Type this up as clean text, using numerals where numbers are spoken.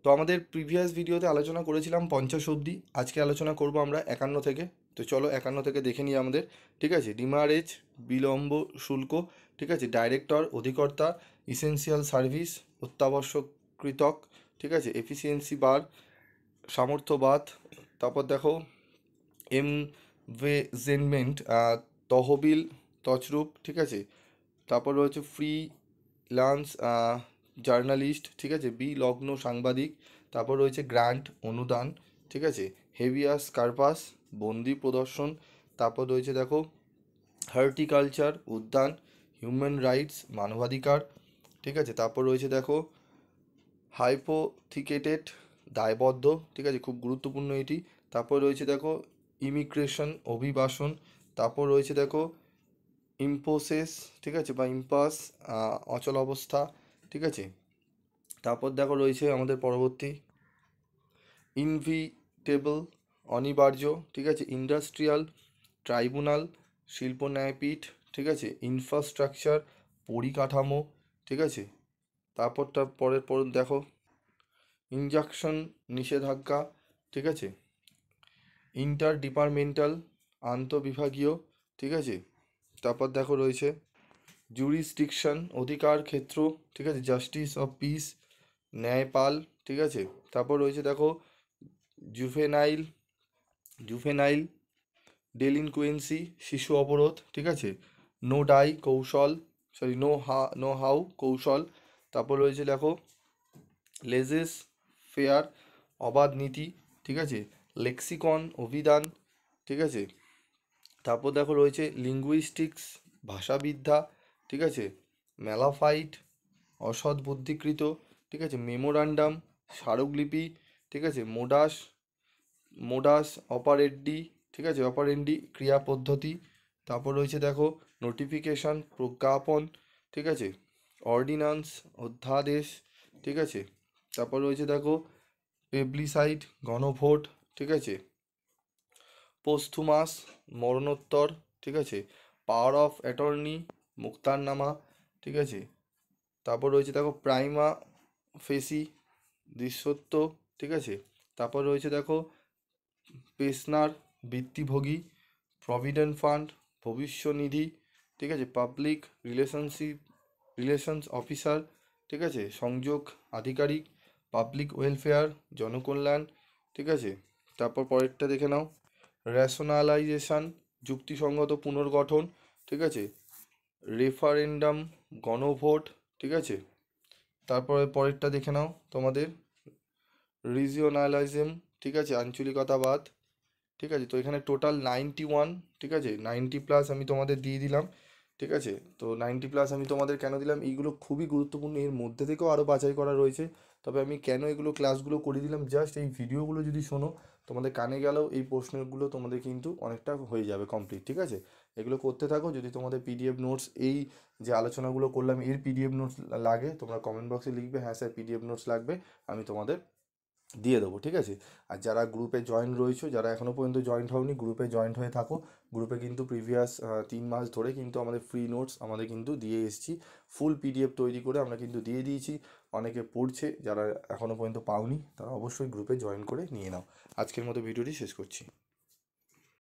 তো আমাদের প্রিভিয়াস ভিডিওতে আলোচনা করেছিলাম 50 অবধি, আজকে আলোচনা করব আমরা 51 থেকে। তো চলো 51 থেকে দেখে নিই আমাদের। ঠিক আছে, ডিমারেজ, বিলম্ব শুল্ক, ঠিক আছে, ডাইরেক্টর, অধিকর্তা, ইসেনশিয়াল সার্ভিস, অত্যাবশ্যকৃতক, ঠিক আছে, এফিসিয়েন্সি বার, সামর্থ্যবাদ, তারপর দেখো এমভেজমেন্ট, তহবিল, তছরূপ, ঠিক আছে, তারপর রয়েছে ফ্রি লান্স জার্নালিস্ট, ঠিক আছে, বি লগ্ন সাংবাদিক, তারপর রয়েছে গ্র্যান্ট অনুদান, ঠিক আছে, হেভিয়াস কার্পাস বন্দি প্রদর্শন, তারপর রয়েছে দেখো হর্টিকালচার উদ্যান, হিউম্যান রাইটস মানবাধিকার, ঠিক আছে, তারপর রয়েছে দেখো হাইপোথিকেটেড দায়বদ্ধ, ঠিক আছে, খুব গুরুত্বপূর্ণ এটি। তারপর রয়েছে দেখো ইমিগ্রেশন অভিবাসন, তারপর রয়েছে দেখো ইম্পোসেস, ঠিক আছে, বা ইম্পাস অচল অবস্থা, ঠিক আছে, তারপর দেখো রয়েছে আমাদের পরবর্তী ইনভিটেবল অনিবার্য, ঠিক আছে, ইন্ডাস্ট্রিয়াল ট্রাইব্যুনাল, শিল্প ন্যায়পীঠ, ঠিক আছে, ইনফ্রাস্ট্রাকচার পরিকাঠামো, ঠিক আছে, তারপরটা পরের পর দেখো ইনজাকশন নিষেধাজ্ঞা, ঠিক আছে, ইন্টার ডিপার্টমেন্টাল আন্তঃবিভাগীয়, ঠিক আছে, তারপর দেখো রয়েছে জুরিসডিকশন অধিকার ক্ষেত্র, ঠিক আছে, জাস্টিস অফ পিস ন্যায়পাল, ঠিক আছে, তারপর রয়েছে দেখো জুভেনাইল জুভেনাইল ডেলিনকুয়েন্সি শিশু অবরোধ, ঠিক আছে, নো ডাই কৌশল, সরি নো হাউ কৌশল, তারপর রয়েছে দেখো লেজেস ফেয়ার অবাধ নীতি, ঠিক আছে, লেক্সিকন অভিধান, ঠিক আছে, তারপর দেখো রয়েছে লিঙ্গুইস্টিক্স ভাষাবিদ্যা, ঠিক আছে, ম্যালাফাইট অসৎ বুদ্ধিকৃত, ঠিক আছে, মেমোরান্ডাম স্মারকলিপি, ঠিক আছে, মোডাস অপারেন্ডি, ঠিক আছে, অপারেন্ডি ক্রিয়া পদ্ধতি, তারপর রয়েছে দেখো নোটিফিকেশন প্রজ্ঞাপন, ঠিক আছে, অর্ডিন্যান্স অধ্যাদেশ, ঠিক আছে, তারপর রয়েছে দেখো পেবলিসাইড গণভোট, ঠিক আছে, পোস্থুমাস মরণোত্তর, ঠিক আছে, পাওয়ার অফ অ্যাটর্নি মুক্তারনামা, ঠিক আছে, তারপর রয়েছে দেখো প্রাইমা ফেসি দৃশ্যত্ব, ঠিক আছে, তারপর রয়েছে দেখো পেশনার বৃত্তিভোগী, প্রভিডেন্ট ফান্ড ভবিষ্যনিধি, ঠিক আছে, পাবলিক রিলেশনস অফিসার, ঠিক আছে, সংযোগ আধিকারিক, পাবলিক ওয়েলফেয়ার জনকল্যাণ, ঠিক আছে, তারপর পরেরটা দেখে নাও রেশনালাইজেশন যুক্তিসঙ্গত পুনর্গঠন, ঠিক আছে, রেফারেন্ডাম গণভোট, ঠিক আছে, তারপরে পরেরটা দেখে নাও তোমাদের রিজিওনালাইজম, ঠিক আছে, আঞ্চলিকতাবাদ, ঠিক আছে, তো এখানে টোটাল 91, ঠিক আছে, 90+ আমি তোমাদের দিয়ে দিলাম, ঠিক আছে, তো 90+ আমি তোমাদের কেন দিলাম, এইগুলো খুবই গুরুত্বপূর্ণ, এর মধ্যে থেকেও আরও বাছাই করা রয়েছে, তবে আমি কেন এগুলো ক্লাসগুলো করে দিলাম, জাস্ট এই ভিডিওগুলো যদি শোনো তোমাদের কানে গেলেও এই প্রশ্নগুলো তোমাদের কিন্তু অনেকটা হয়ে যাবে কমপ্লিট, ঠিক আছে, এগুলো করতে থাকো। যদি তোমাদের পিডিএফ নোটস এই যে আলোচনাগুলো করলাম এর পিডিএফ নোটস লাগে তোমরা কমেন্ট বক্সে লিখবে, হ্যাঁ স্যার পিডিএফ নোটস লাগবে, আমি তোমাদের দিয়ে দেবো, ঠিক আছে। আর যারা গ্রুপে জয়েন রয়েছো, যারা এখনও পর্যন্ত জয়েন্ট হওনি, গ্রুপে জয়েন্ট হয়ে থাকো। গ্রুপে কিন্তু প্রিভিয়াস 3 মাস ধরে কিন্তু আমাদের ফ্রি নোটস আমাদের কিন্তু দিয়ে এসেছি, ফুল পিডিএফ তৈরি করে আমরা কিন্তু দিয়ে দিয়েছি। অনেকে পড়ছে, যারা এখনও পর্যন্ত পাওনি তারা অবশ্যই গ্রুপে জয়েন করে নিয়ে নাও। আজকের মতো ভিডিওটি শেষ করছি।